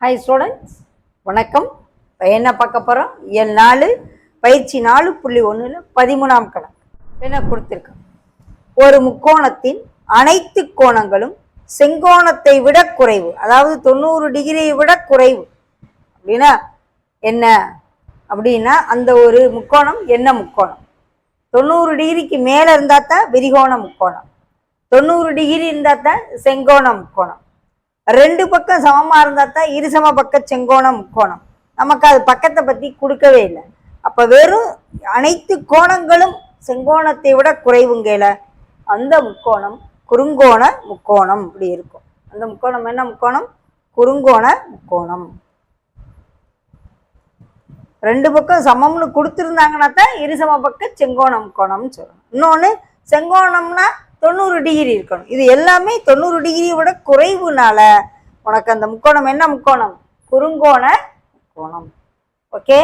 Hi students, வணக்கம். என்ன பார்க்க போகிறோம்? இயல் 4 பயிற்சி 4.1 13ஆம் கணக்கு என்ன கொடுத்துருக்கோம். ஒரு முக்கோணத்தின் அனைத்து கோணங்களும் செங்கோணத்தை விட குறைவு, அதாவது 90 டிகிரியை விட குறைவு அப்படின்னா என்ன அப்படின்னா அந்த ஒரு முக்கோணம் என்ன முக்கோணம்? 90 டிகிரிக்கு மேலே இருந்தால் தான் விரிகோண முக்கோணம், 90 டிகிரி இருந்தால் தான் செங்கோண முக்கோணம், ரெண்டு பக்கம் சமமாக இருந்தால் தான் இருசம பக்க செங்கோண முக்கோணம். நமக்கு அது பக்கத்தை பற்றி கொடுக்கவே இல்லை. அப்போ வெறும் அனைத்து கோணங்களும் செங்கோணத்தை விட குறைவுங்கையில் அந்த முக்கோணம் குறுங்கோண முக்கோணம் இப்படி இருக்கும். அந்த முக்கோணம் என்ன முக்கோணம்? குறுங்கோண முக்கோணம். ரெண்டு பக்கம் சமம்னு கொடுத்துருந்தாங்கன்னா தான் இருசம பக்க செங்கோண முக்கோணம்னு சொல்லணும். இன்னொன்று செங்கோணம்னா 90 டிகிரி இருக்கணும். இது எல்லாமே 90 டிகிரியை விட குறைவுனால உனக்கு அந்த முக்கோணம் என்ன முக்கோணம்? குறுங்கோண முக்கோணம். ஓகே.